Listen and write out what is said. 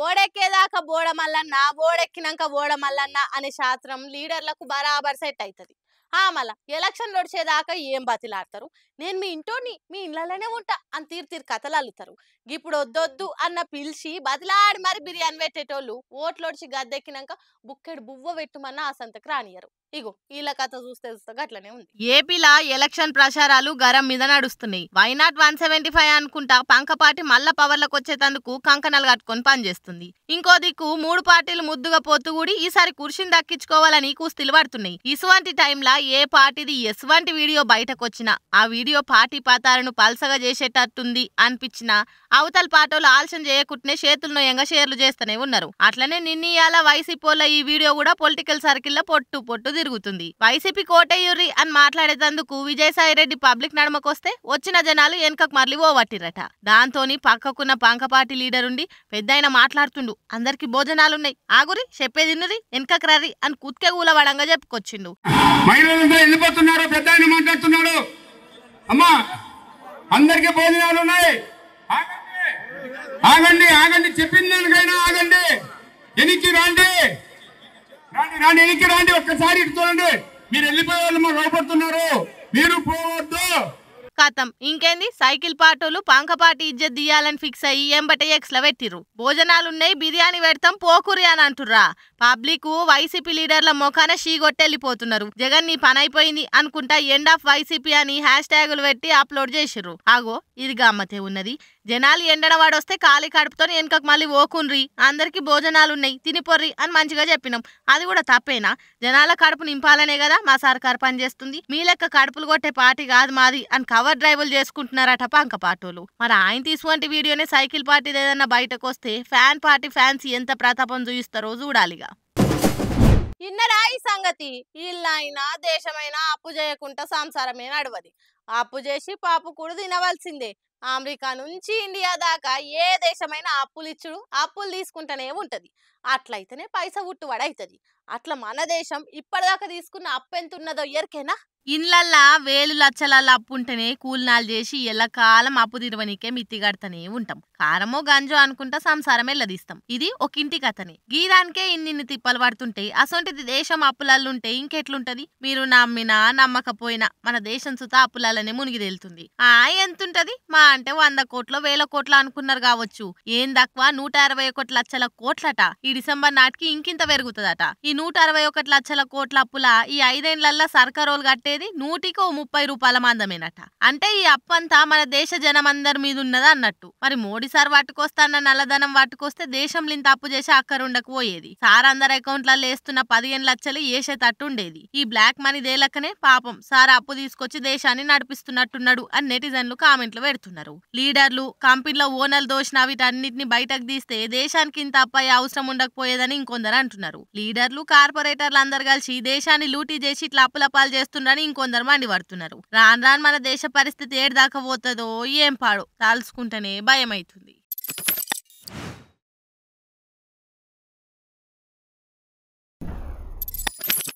ఓడెక్కేదాకా బోడమల్లన్న ఓడెక్కినాక ఓడమల్లన్న అనే శాస్త్రం లీడర్లకు బరాబర్ సెట్ అవుతుంది. మళ్ళా ఎలక్షన్ నడిచేదాకా ఏం బతిలాడతారు, నేను మీ ఇంటోని మీ ఇళ్ళలోనే ఉంటా అని తీరు కథలు అల్లుతారు. ఇప్పుడు వద్దొద్దు అన్న పిలిచి బతిలాడి మరి బిర్యానీ పెట్టేటోళ్ళు ఓట్లొడిచి గద్దెక్కినాక బుక్కెడు బువ్వ పెట్టుమన్న ఆ సంతకు రానియరు. ఇగో వీళ్ళ కథ చూస్తే అట్లనే ఉంది. ఏపీలా ఎలక్షన్ ప్రచారాలు గరం మీద నడుస్తున్నాయి. వైనాట్ 175 అనుకుంటా పంకపాటి మళ్ళా పవర్లకు వచ్చేటందుకు కంకణాలు కట్టుకొని పనిచేస్తుంది. ఇంకో దిక్కు 3 పార్టీలు ముద్దుగా పోతుగూడి ఈసారి కుర్చీని దక్కించుకోవాలని కుస్తీలు పడుతున్నాయి. ఇసువంటి టైంలా ఏ పార్టీది ఎసువంటి వీడియో బయటకు వచ్చినా ఆ వీడియో పార్టీ పాతాలను పల్సగా చేసేటట్టుంది అనిపించినా అవతల పాటోలు ఆలస్యం చేయకుండానే చేతులు నొయ్యంగా షేర్లు చేస్తూనే ఉన్నారు. అట్లనే నిన్నీయాల వైసీపీల ఈ వీడియో కూడా పొలిటికల్ సర్కిల్ లో పొట్టు తిరుగుతుంది. వైసీపీ కోటయ్యూరి అని మాట్లాడేందుకు విజయసాయిరెడ్డి పబ్లిక్ నడమకొస్తే వచ్చిన జనాలు వెనకకు మరలి ఓవట్టిరట. దాంతోని పక్కకున్న పంకపాటి లీడర్ ఉండి పెద్దయిన మాట్లాడుతుండు, అందరికి భోజనాలున్నాయి ఆగురి చెప్పేదిన్నురి వెనకకు రరి అని కుత్కె కూలవడంగా చెప్పుకొచ్చిండు. అందరికి భోజనాలు ఉన్నాయి, ఆగండి ఆగండి చెప్పింది దానికైనా ఆగండి, ఎనికి రాండి రాండి రాండి ఎనికి రాండి, ఒక్కసారి ఇటు చూడండి, మీరు వెళ్ళిపోయే వాళ్ళు మాకు భయపడుతున్నారు, మీరు పోవద్దు. కథం ఇంకేంది, సైకిల్ పాటోలు పంకపాటి ఇజ్జత్ తీయాలని ఫిక్స్ అయ్యి ఎంబటే ఎక్స్ల పెట్టిర్రు. భోజనాలున్నాయి బిర్యానీ పెడతాం పోకురి అని అంటుర్రా. పబ్లిక్ వైసీపీ లీడర్ల మొఖాన షీగొట్టెళ్ళిపోతున్నారు. జగన్ నీ పని అయిపోయింది అనుకుంటా ఎండ్ ఆఫ్ వైసీపీ అని హ్యాష్ ట్యాగులు పెట్టి అప్లోడ్ చేసిర్రు. ఆగో ఇది గమ్మతే ఉన్నది. జనాలు ఎండడవాడొస్తే ఖాళీ కడుపుతో వెనకకు మళ్ళీ ఓకున్రి, అందరికి భోజనాలున్నాయి తినిపోర్రి అని మంచిగా చెప్పినాం. అది కూడా తప్పేనా? జనాల కడుపు నింపాలనే కదా మా సర్కార్ పనిచేస్తుంది. మీ లెక్క కడుపులు కొట్టే పార్టీ కాదు మాది అని కవర్ డ్రైవులు చేసుకుంటున్నారట పంకపాటోలు. మరి ఆయన తీసువంటి వీడియోనే సైకిల్ పార్టీ ఏదన్నా బయటకు వస్తే ఫ్యాన్ పార్టీ ఫ్యాన్స్ ఎంత ప్రతాపం చూయిస్తారో చూడాలిగా. ఇన్నరా ఈ సంగతి, ఇల్లైనా దేశమైనా అప్పు చేయకుండా సంసారమే నడవది. అప్పు చేసి పాపు కూడా తినవలసిందే. అమెరికా నుంచి ఇండియా దాకా ఏ దేశమైనా అప్పులు ఇచ్చుడు అప్పులు తీసుకుంటూనే ఉంటది. అట్లయితేనే పైసా ఉట్టువడైతుంది. అట్లా మన దేశం ఇప్పటిదాకా తీసుకున్న అప్పు ఎంత ఉన్నదో ఎరికేనా? ఇళ్ళల్లా వేలు లచ్చలల్ల అప్పు ఉంటేనే కూలినాలు చేసి ఎల్లకాలం అప్పు తిరవనికే మిత్తి కడతనే ఉంటాం. కారమో గంజో అనుకుంటా సంసారం ఎల్లదీస్తాం. ఇది ఒక ఇంటి కథనే. గీదానికే ఇన్ని తిప్పలు పడుతుంటే అసొంటిది దేశం అప్పులల్లుంటే ఇంకెట్లుంటది? మీరు నమ్మినా నమ్మకపోయినా మన దేశం సుత అప్పులల్లనే మునిగి తేలుతుంది. ఎంతుంటది? మా అంటే 100 కోట్లు 1000 కోట్లు అనుకున్నారు కావచ్చు. ఏం తక్కువ 161 లక్షల కోట్లట. ఈ డిసెంబర్ నాటికి ఇంకింత పెరుగుతుందట. ఈ 161 లక్షల కోట్ల అప్పుల ఈ 5 ఏళ్లలో సర్కారోలు కట్టే 100కి 30 రూపాయల మందమేనట. అంటే ఈ అప్పంతా మన దేశ జనమందరి మీద ఉన్నది అన్నట్టు. మరి మోడీ సార్ వాటుకొస్తాన్న నల్లధనం వాటుకొస్తే దేశంలో ఇంత అప్పు చేసి అక్కరుండకు పోయేది. సార్ అందరి అకౌంట్లలో వేస్తున్న 15 లక్షలు వేసేటట్టు ఉండేది. ఈ బ్లాక్ మనీ దేలకనే పాపం సార్ అప్పు తీసుకొచ్చి దేశాన్ని నడిపిస్తున్నట్టున్నాడు అని నెటిజన్లు కామెంట్లు పెడుతున్నారు. లీడర్లు కంపెనీలో ఓనర్లు దోషిన వీటన్నిటిని బయటకు తీస్తే దేశానికి ఇంత అప్పయ్యే అవసరం ఉండకపోయేదని ఇంకొందరు అంటున్నారు. లీడర్లు కార్పొరేటర్లు అందరు కలిసి దేశాన్ని లూటీ చేసి ఇట్లా అప్పులపాలు చేస్తున్నారని ఇంకొందరు మండి పడుతున్నారు. రాను రాను మన దేశ పరిస్థితి ఏడు దాకా పోతుందో ఏం పాడో తలుచుకుంటేనే భయం అవుతుంది.